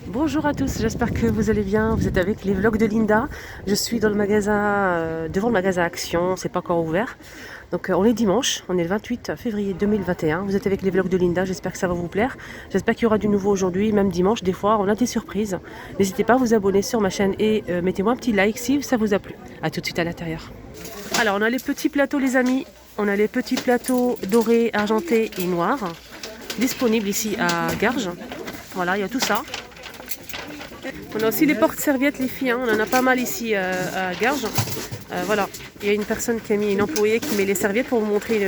Bonjour à tous, j'espère que vous allez bien. Vous êtes avec les vlogs de Linda. Je suis dans le magasin, devant le magasin Action, c'est pas encore ouvert. Donc on est dimanche, on est le 28 février 2021. Vous êtes avec les vlogs de Linda, j'espère que ça va vous plaire. J'espère qu'il y aura du nouveau aujourd'hui, même dimanche, des fois on a des surprises. N'hésitez pas à vous abonner sur ma chaîne et mettez-moi un petit like si ça vous a plu. A tout de suite à l'intérieur. Alors on a les petits plateaux les amis, on a les petits plateaux dorés, argentés et noirs, disponibles ici à Garges. Voilà, il y a tout ça. On a aussi les porte-serviettes les filles, hein. On en a pas mal ici à Garges. Voilà, il y a une personne qui a mis, une employée qui met les serviettes pour vous montrer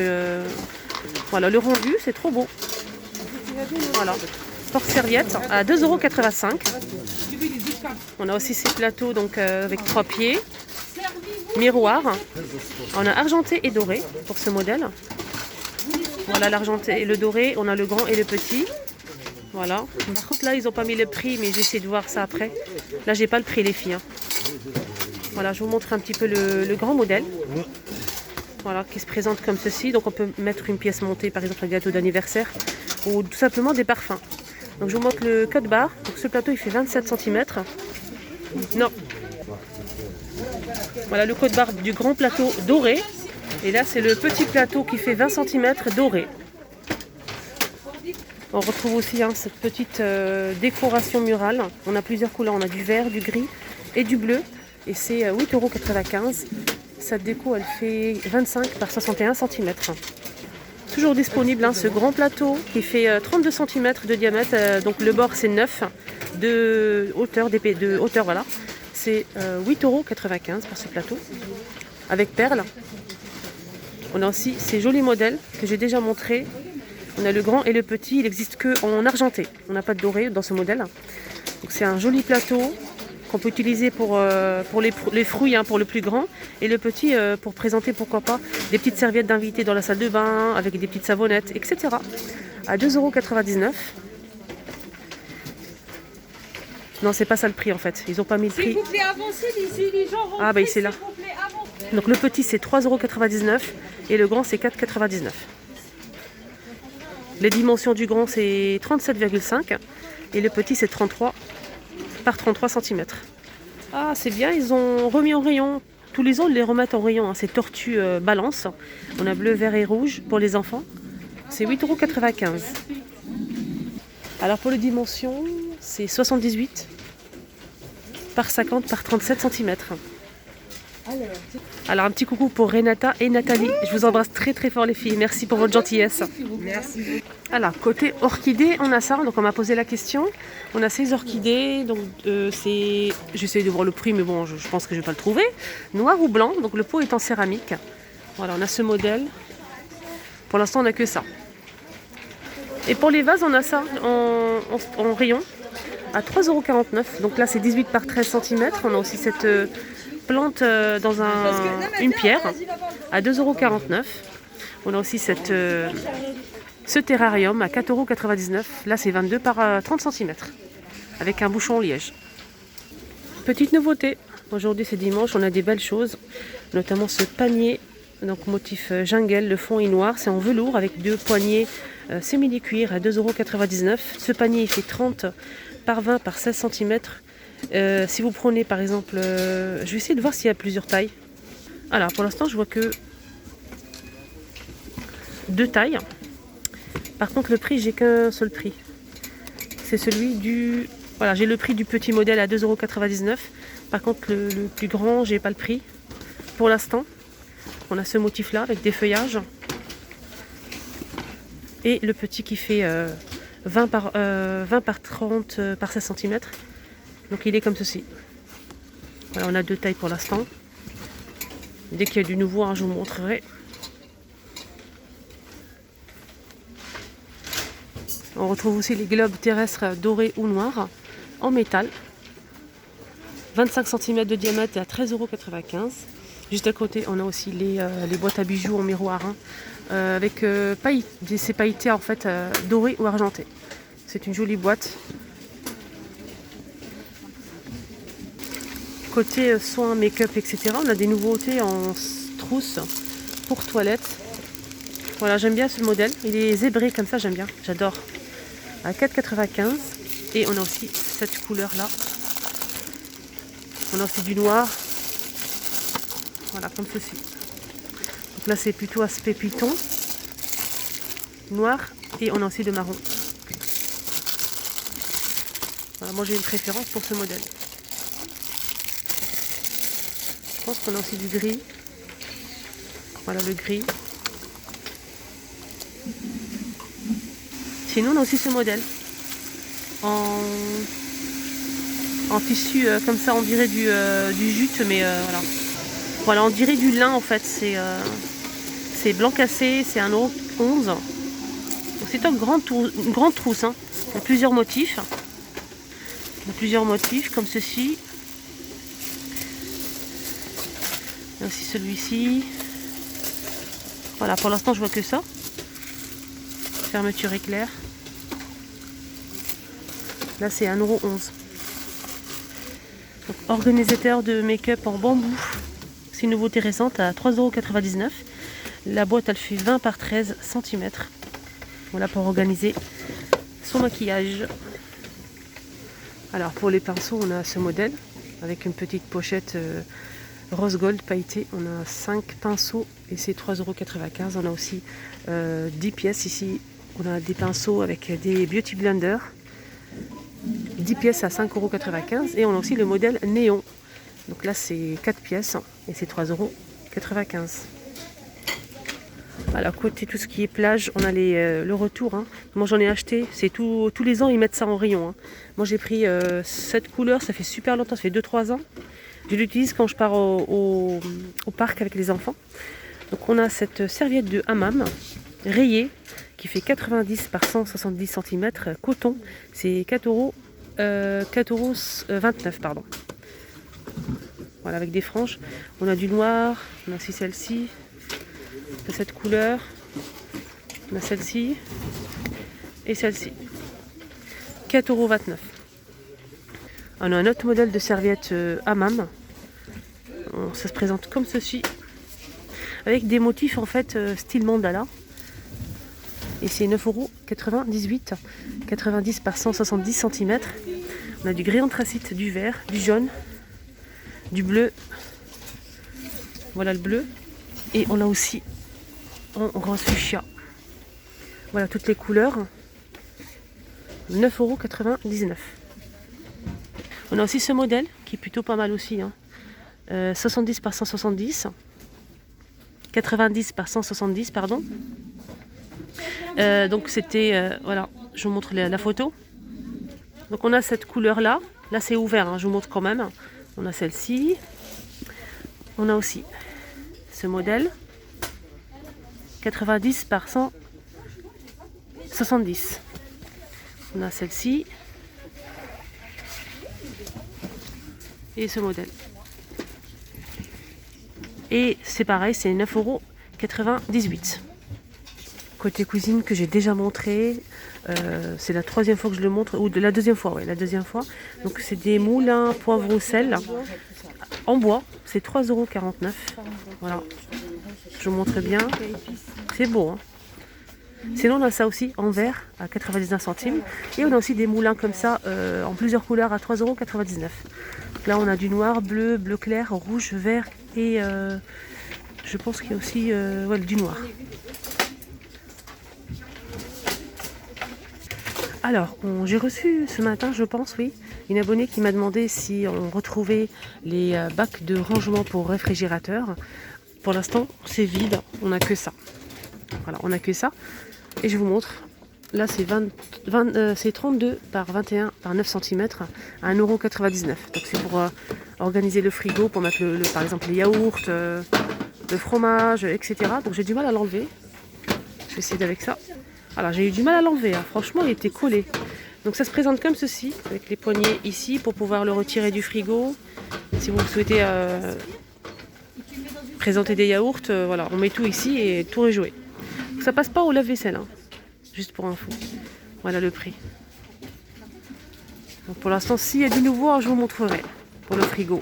voilà, le rendu, c'est trop beau. Voilà, porte-serviettes à 2,85 €. On a aussi ces plateaux donc, avec 3 pieds, miroir. On a argenté et doré pour ce modèle. Voilà l'argenté et le doré, on a le grand et le petit. Voilà. Par contre là ils n'ont pas mis le prix, mais j'essaie de voir ça après. Là j'ai pas le prix les filles. Hein. Voilà, je vous montre un petit peu le grand modèle. Voilà, qui se présente comme ceci. Donc on peut mettre une pièce montée, par exemple un gâteau d'anniversaire ou tout simplement des parfums. Donc je vous montre le code barre. Donc ce plateau il fait 27 cm. Non. Voilà le code barre du grand plateau doré. Et là c'est le petit plateau qui fait 20 cm doré. On retrouve aussi hein, cette petite décoration murale. On a plusieurs couleurs, on a du vert, du gris et du bleu. Et c'est 8,95 €. Cette déco, elle fait 25 par 61 cm. Toujours disponible hein, ce grand plateau qui fait 32 cm de diamètre. Donc le bord c'est 9 de hauteur, de hauteur voilà. C'est 8,95 € pour ce plateau. Avec perles. On a aussi ces jolis modèles que j'ai déjà montrés. On a le grand et le petit, il n'existe qu'en argenté. On n'a pas de doré dans ce modèle. Donc c'est un joli plateau qu'on peut utiliser pour les fruits, hein, pour le plus grand. Et le petit pour présenter, pourquoi pas, des petites serviettes d'invités dans la salle de bain, avec des petites savonnettes, etc. À 2,99 €. Non, c'est pas ça le prix en fait. Ils n'ont pas mis le prix. S'il vous plaît, avancez ici, les gens rentrent. Ah bah c'est là. S'il vous plaît, avancez. Donc le petit c'est 3,99 € et le grand c'est 4,99 €. Les dimensions du grand c'est 37,5 et le petit c'est 33 par 33 cm. Ah c'est bien, ils ont remis en rayon. Tous les ans ils les remettent en rayon, hein. C'est tortue balance. On a bleu, vert et rouge pour les enfants. C'est 8,95 €. Alors pour les dimensions c'est 78 par 50 par 37 cm. Alors un petit coucou pour Renata et Nathalie. Je vous embrasse très très fort les filles. Merci pour votre gentillesse. Merci. Alors côté orchidée, on a ça. Donc on m'a posé la question. On a ces orchidées. Donc c'est, j'essaie de voir le prix, mais bon, je pense que je vais pas le trouver. Noir ou blanc. Donc le pot est en céramique. Voilà, on a ce modèle. Pour l'instant, on n'a que ça. Et pour les vases, on a ça en rayon à 3,49 €. Donc là, c'est 18 par 13 cm. On a aussi cette plante dans une pierre à 2,49 €. On a aussi ce terrarium à 4,99 €. Là c'est 22 par 30 cm avec un bouchon en liège. Petite nouveauté, aujourd'hui c'est dimanche, on a des belles choses, notamment ce panier, donc motif jungle, le fond est noir, c'est en velours avec 2 poignées simili-cuir à 2,99 €. Ce panier il fait 30 par 20 par 16 cm. Si vous prenez par exemple, je vais essayer de voir s'il y a plusieurs tailles. Alors pour l'instant je vois que 2 tailles. Par contre le prix, j'ai qu'un seul prix. C'est celui du... Voilà, j'ai le prix du petit modèle à 2,99 €. Par contre le plus grand, j'ai pas le prix. Pour l'instant, on a ce motif là avec des feuillages. Et le petit qui fait 20 par 30 par 16 cm. Donc il est comme ceci. Voilà, on a 2 tailles pour l'instant. Dès qu'il y a du nouveau, hein, je vous montrerai. On retrouve aussi les globes terrestres dorés ou noirs en métal. 25 cm de diamètre et à 13,95 €. Juste à côté, on a aussi les boîtes à bijoux en miroir, hein, avec ces pailletés en fait dorées ou argentées. C'est une jolie boîte. Côté soins, make-up, etc., on a des nouveautés en trousse pour toilette. Voilà, j'aime bien ce modèle. Il est zébré comme ça, j'aime bien. J'adore. À 4,95 €. Et on a aussi cette couleur là. On a aussi du noir. Voilà, comme ceci. Donc là c'est plutôt aspect python. Noir. Et on a aussi le marron. Voilà, moi j'ai une préférence pour ce modèle. Je pense qu'on a aussi du gris. Voilà le gris. Sinon on a aussi ce modèle. En tissu comme ça, on dirait du jute, mais voilà. Voilà, on dirait du lin en fait. C'est blanc cassé, c'est 1,11 €. C'est une grande trousse. Hein. Il y a plusieurs motifs. Il y a plusieurs motifs comme ceci. Il y a aussi celui-ci. Voilà, pour l'instant je vois que ça. Fermeture éclair. Là c'est 1,11 €. Donc, organisateur de make-up en bambou. C'est une nouveauté récente à 3,99 €. La boîte elle fait 20 par 13 cm. Voilà pour organiser son maquillage. Alors pour les pinceaux, on a ce modèle avec une petite pochette rose gold pailletée. On a 5 pinceaux et c'est 3,95 €. On a aussi 10 pièces ici. On a des pinceaux avec des beauty blenders. 10 pièces à 5,95 € et on a aussi le modèle néon. Donc là c'est 4 pièces et c'est 3,95 €. Alors côté tout ce qui est plage, on a le retour. Hein. Moi j'en ai acheté, c'est tous les ans ils mettent ça en rayon. Hein. Moi j'ai pris cette couleur, ça fait super longtemps, ça fait 2-3 ans. Je l'utilise quand je pars au parc avec les enfants. Donc on a cette serviette de hammam rayée qui fait 90 par 170 cm coton. C'est 4,29 €, pardon. Voilà, avec des franges. On a du noir, on a aussi celle-ci. De cette couleur, on a celle-ci et celle-ci. 4,29 €. On a un autre modèle de serviette hammam. Ça se présente comme ceci, avec des motifs en fait style mandala. Et c'est 9,98 €. 90 par 170 cm. On a du gris anthracite, du vert, du jaune, du bleu. Voilà le bleu. Et on a aussi en rose fuchsia. Voilà toutes les couleurs. 9,99 €. On a aussi ce modèle qui est plutôt pas mal aussi. Hein. 70 par 170. 90 par 170, pardon. Donc c'était, voilà, je vous montre la photo. Donc on a cette couleur là. Là c'est ouvert, hein, je vous montre quand même. On a celle-ci. On a aussi ce modèle. 90 par 170. On a celle-ci. Et ce modèle. Et c'est pareil, c'est 9,98 €. Côté cuisine que j'ai déjà montré, c'est la troisième fois que je le montre, ou de la deuxième fois, ouais, la deuxième fois. Donc c'est des moulins poivre au sel en bois, c'est 3,49 €. Voilà, je vous montre bien, c'est beau. Hein. Sinon on a ça aussi en verre à 99 centimes. Et on a aussi des moulins comme ça en plusieurs couleurs à 3,99 €. Là on a du noir, bleu, bleu clair, rouge, vert et je pense qu'il y a aussi ouais, du noir. Alors, j'ai reçu ce matin, je pense, oui, une abonnée qui m'a demandé si on retrouvait les bacs de rangement pour réfrigérateur. Pour l'instant, c'est vide, on n'a que ça. Voilà, on n'a que ça. Et je vous montre. Là, c'est 32 par 21 par 9 cm à 1,99 €. Donc, c'est pour organiser le frigo, pour mettre par exemple les yaourts, le fromage, etc. Donc, j'ai du mal à l'enlever. Je vais essayer avec ça. Alors j'ai eu du mal à l'enlever, hein. Franchement il était collé. Donc ça se présente comme ceci, avec les poignées ici pour pouvoir le retirer du frigo. Si vous souhaitez présenter des yaourts, voilà, on met tout ici et tout est joué. Donc, ça passe pas au lave-vaisselle, hein. Juste pour info. Voilà le prix. Donc, pour l'instant s'il y a du nouveau, je vous montrerai pour le frigo.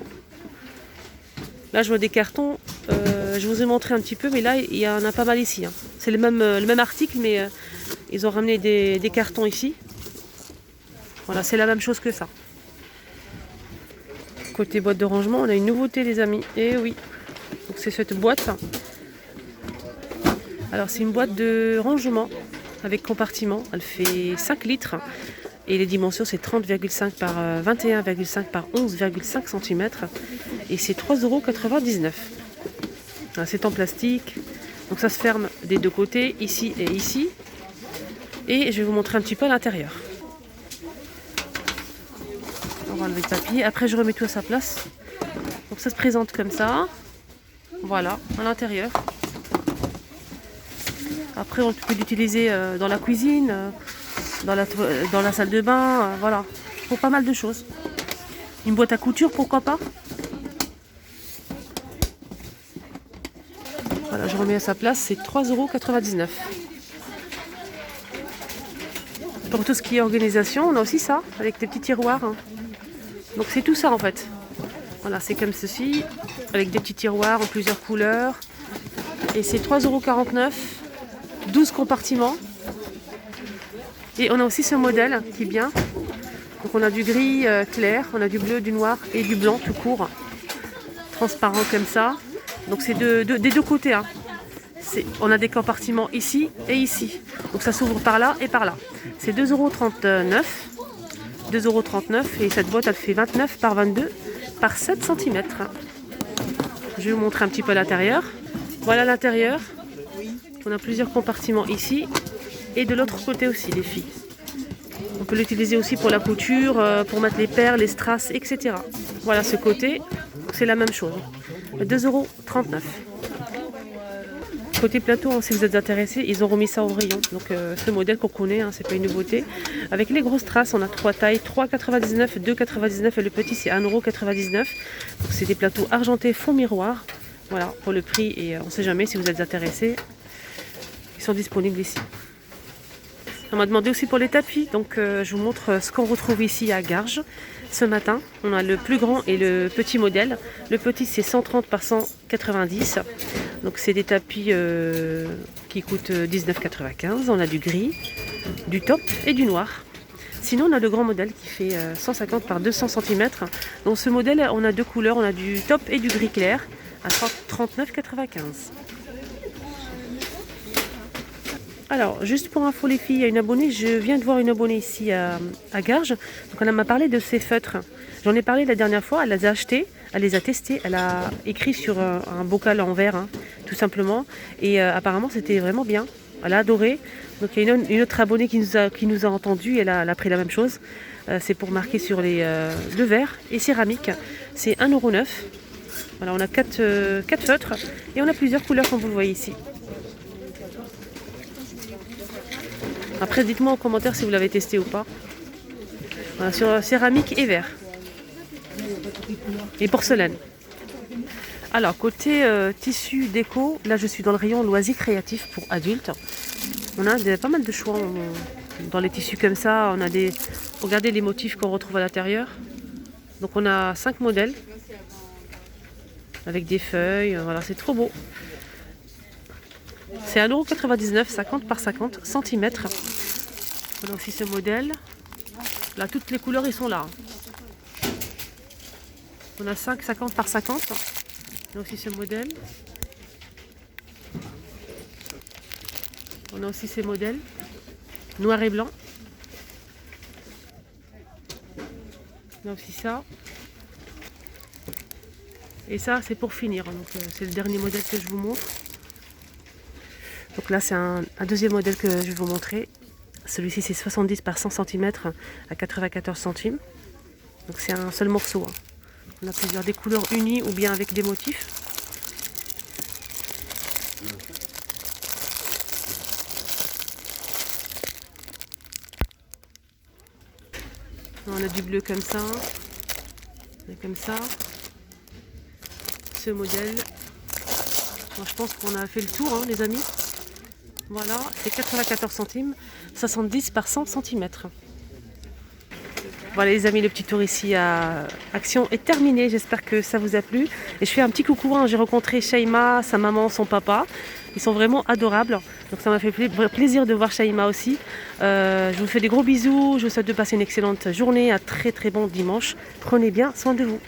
Là je vois des cartons, je vous ai montré un petit peu, mais là il y en a pas mal ici. Hein. C'est le même article, mais ils ont ramené des cartons ici. Voilà, c'est la même chose que ça. Côté boîte de rangement, on a une nouveauté les amis. Et oui, donc c'est cette boîte. Alors c'est une boîte de rangement avec compartiment. Elle fait 5 litres. Et les dimensions c'est 30,5 par 21,5 par 11,5 cm. Et c'est 3,99 €. C'est en plastique. Donc ça se ferme des deux côtés, ici et ici. Et je vais vous montrer un petit peu à l'intérieur. On va enlever le tapis. Après je remets tout à sa place. Donc ça se présente comme ça. Voilà, à l'intérieur. Après on peut l'utiliser dans la cuisine, dans la salle de bain, voilà. Pour pas mal de choses. Une boîte à couture, pourquoi pas. Voilà, je remets à sa place, c'est 3,99 €. Pour tout ce qui est organisation, on a aussi ça, avec des petits tiroirs. Donc c'est tout ça en fait. Voilà, c'est comme ceci, avec des petits tiroirs en plusieurs couleurs. Et c'est 3,49 €, 12 compartiments. Et on a aussi ce modèle qui est bien. Donc on a du gris clair, on a du bleu, du noir et du blanc tout court. Transparent comme ça. Donc c'est des deux côtés. On a des compartiments ici et ici. Donc ça s'ouvre par là et par là. C'est 2,39 €. 2,39 € et cette boîte elle fait 29 par 22 par 7 cm. Je vais vous montrer un petit peu l'intérieur. Voilà l'intérieur. On a plusieurs compartiments ici et de l'autre côté aussi les filles. On peut l'utiliser aussi pour la couture, pour mettre les perles, les strass, etc. Voilà ce côté, c'est la même chose. 2,39 €. Côté plateau, si vous êtes intéressés, ils ont remis ça au rayon. Donc ce modèle qu'on connaît, c'est pas une nouveauté. Avec les grosses traces, on a 3 tailles, 3,99 €, 2,99 € et le petit c'est 1,99 €. Donc c'est des plateaux argentés fond miroir. Voilà, pour le prix et on ne sait jamais si vous êtes intéressés. Ils sont disponibles ici. On m'a demandé aussi pour les tapis, donc je vous montre ce qu'on retrouve ici à Garges. Ce matin, on a le plus grand et le petit modèle. Le petit c'est 130 par 190. Donc c'est des tapis qui coûtent 19,95 €. On a du gris, du top et du noir. Sinon on a le grand modèle qui fait 150 par 200 cm. Dans ce modèle on a deux couleurs, on a du top et du gris clair à 39,95 €. Alors, juste pour info les filles, il y a une abonnée, je viens de voir une abonnée ici à Garges. Donc elle m'a parlé de ces feutres. J'en ai parlé la dernière fois, elle les a achetés, elle les a testés, elle a écrit sur un bocal en verre, tout simplement. Et apparemment c'était vraiment bien, elle a adoré. Donc il y a une autre abonnée qui nous a entendu, elle a pris la même chose. C'est pour marquer sur le verre et céramique. C'est 1,09 €. Voilà, on a 4 feutres et on a plusieurs couleurs comme vous le voyez ici. Après, dites-moi en commentaire si vous l'avez testé ou pas. Voilà, sur céramique et verre. Et porcelaine. Alors, côté tissu déco, là je suis dans le rayon loisirs créatifs pour adultes. On a pas mal de choix dans les tissus comme ça. On a regardez les motifs qu'on retrouve à l'intérieur. Donc on a 5 modèles. Avec des feuilles, voilà, c'est trop beau. C'est 1,99 €, 50 par 50 cm. On a aussi ce modèle. Là, toutes les couleurs, ils sont là. On a 5, 50 par 50. On a aussi ce modèle. On a aussi ces modèles. Noir et blanc. On a aussi ça. Et ça, c'est pour finir. Donc, c'est le dernier modèle que je vous montre. Donc là, c'est un deuxième modèle que je vais vous montrer. Celui-ci, c'est 70 par 100 cm à 94 centimes. Donc c'est un seul morceau. On a plusieurs des couleurs unies ou bien avec des motifs. On a du bleu comme ça. Et comme ça. Ce modèle. Bon, je pense qu'on a fait le tour, les amis. Voilà, c'est 94 centimes, 70 par 100 cm. Voilà les amis, le petit tour ici à Action est terminé. J'espère que ça vous a plu. Et je fais un petit coucou, j'ai rencontré Shaima, sa maman, son papa. Ils sont vraiment adorables. Donc ça m'a fait plaisir de voir Shaima aussi. Je vous fais des gros bisous. Je vous souhaite de passer une excellente journée. Un très très bon dimanche. Prenez bien soin de vous.